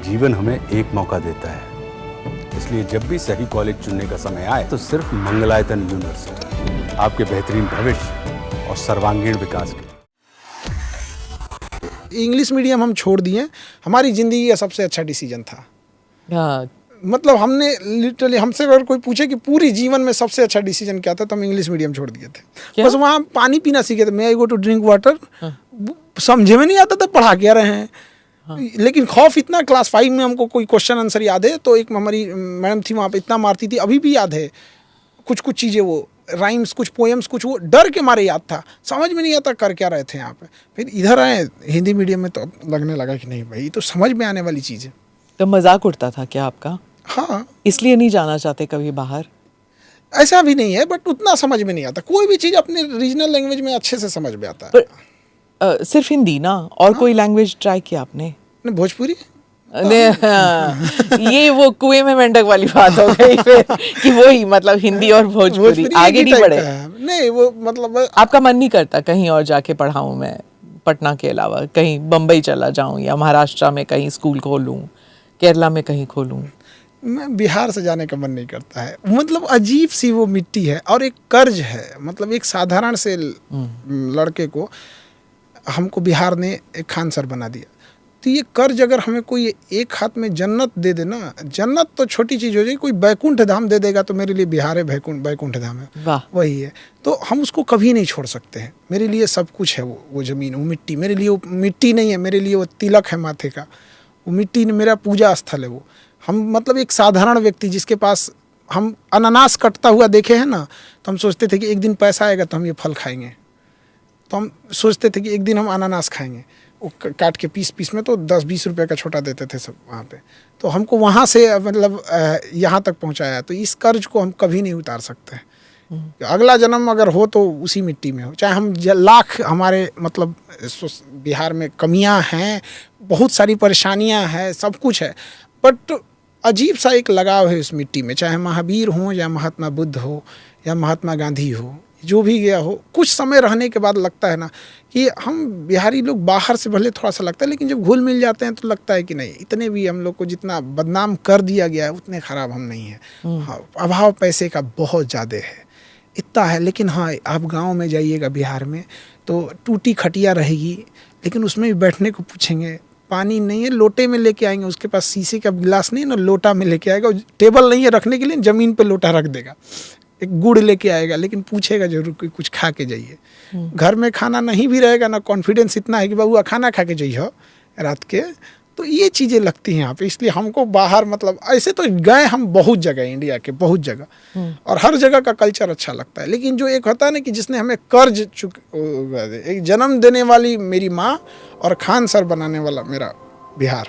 जीवन हमें एक मौका देता है, इसलिए जब भी सही कॉलेज चुनने का समय आए तो सिर्फ मंगलायतन यूनिवर्सिटी आपके बेहतरीन भविष्य और सर्वांगीण विकास के। इंग्लिश मीडियम हम छोड़ दिए, हमारी ज़िंदगी का सबसे अच्छा डिसीजन था। हाँ, मतलब हमने लिटरली, हमसे अगर कोई पूछे कि पूरी जीवन में सबसे अच्छा डिसीजन क्या था, तो हम इंग्लिश मीडियम छोड़ दिए थे। क्या? बस वहाँ पानी पीना सीखे थे। मैं आई गो टू ड्रिंक वाटर, समझे में नहीं आता था पढ़ा क्या रहे हैं। लेकिन खौफ इतना, क्लास 5 में हमको कोई क्वेश्चन आंसर याद है, तो एक हमारी मैडम थी वहाँ पे, इतना मारती थी, अभी भी याद है कुछ कुछ चीज़ें, वो राइम्स, कुछ पोएम्स, कुछ वो डर के मारे याद था, समझ में नहीं आता कर क्या रहे थे यहाँ पे। फिर इधर आए हिंदी मीडियम में, तो अब लगने लगा कि नहीं भाई, तो समझ में आने वाली चीज़ है। तो मजाक उड़ता था क्या आपका? हाँ, इसलिए नहीं जाना चाहते कभी बाहर? ऐसा भी नहीं है, बट उतना समझ में नहीं आता। कोई भी चीज़ अपने रीजनल लैंग्वेज में अच्छे से समझ में आता है। पर सिर्फ हिंदी ना, और कोई लैंग्वेज ट्राई किया आपने? भोजपुरी ये वो कुएं में मेंढक वाली बात हो गई फिर कि वही, मतलब हिंदी और भोजपुरी आगे नहीं बढ़े? नहीं, वो मतलब आपका मन नहीं करता कहीं और जाके पढ़ाऊं मैं, पटना के अलावा कहीं बम्बई चला जाऊं, या महाराष्ट्र में कहीं स्कूल खोलूं, केरला में कहीं खोलूं? मैं बिहार से जाने का मन नहीं करता है। मतलब अजीब सी वो मिट्टी है और एक कर्ज है। मतलब एक साधारण से लड़के को हमको बिहार ने एक खान सर बना दिया, तो ये कर्ज अगर हमें कोई एक हाथ में जन्नत दे दे ना, जन्नत तो छोटी चीज़ हो जाएगी, कोई बैकुंठ धाम दे देगा तो मेरे लिए बिहार है, बैकुंठ धाम है, वही है। तो हम उसको कभी नहीं छोड़ सकते हैं। मेरे लिए सब कुछ है, वो ज़मीन, वो मिट्टी मेरे लिए, वो मिट्टी नहीं है मेरे लिए, वो तिलक है माथे का, वो मिट्टी मेरा पूजा स्थल है। वो हम मतलब एक साधारण व्यक्ति जिसके पास हम अनानास कटता हुआ देखे हैं ना, तो हम सोचते थे कि एक दिन पैसा आएगा तो हम ये फल खाएंगे। तो हम सोचते थे कि एक दिन हम अनानास खाएंगे, वो काट के पीस में, तो 10-20 रुपए का छोटा देते थे सब वहाँ पे। तो हमको वहाँ से मतलब यहाँ तक पहुँचाया। तो इस कर्ज को हम कभी नहीं उतार सकते। अगला जन्म अगर हो तो उसी मिट्टी में हो, चाहे हम लाख हमारे मतलब बिहार में कमियाँ हैं, बहुत सारी परेशानियाँ हैं, सब कुछ है, बट अजीब सा एक लगाव है उस मिट्टी में। चाहे महावीर हो या महात्मा बुद्ध हो या महात्मा गांधी हो, जो भी गया हो, कुछ समय रहने के बाद लगता है ना कि हम बिहारी लोग बाहर से भले थोड़ा सा लगता है, लेकिन जब घुल मिल जाते हैं तो लगता है कि नहीं, इतने भी हम लोग को जितना बदनाम कर दिया गया है उतने ख़राब हम नहीं हैं। हाँ, अभाव पैसे का बहुत ज़्यादा है, इतना है। लेकिन हाँ, आप गांव में जाइएगा बिहार में तो टूटी खटिया रहेगी, लेकिन उसमें भी बैठने को पूछेंगे, पानी नहीं है लोटे में लेके आएंगे, उसके पास शीशे का गिलास नहीं है ना, लोटा में लेके आएगा। टेबल नहीं है रखने के लिए, ज़मीन पे लोटा रख देगा। एक गुड़ लेके आएगा, लेकिन पूछेगा जरूर कि कुछ खा के जाइए। घर में खाना नहीं भी रहेगा ना, कॉन्फिडेंस इतना है कि बाबू खाना खा के जाइए रात के। तो ये चीज़ें लगती हैं यहाँ पे। इसलिए हमको बाहर, मतलब ऐसे तो गए हम बहुत जगह, इंडिया के बहुत जगह, और हर जगह का कल्चर अच्छा लगता है। लेकिन जो एक होता है ना कि जिसने हमें कर्ज एक जन्म देने वाली मेरी माँ और खान सर बनाने वाला मेरा बिहार,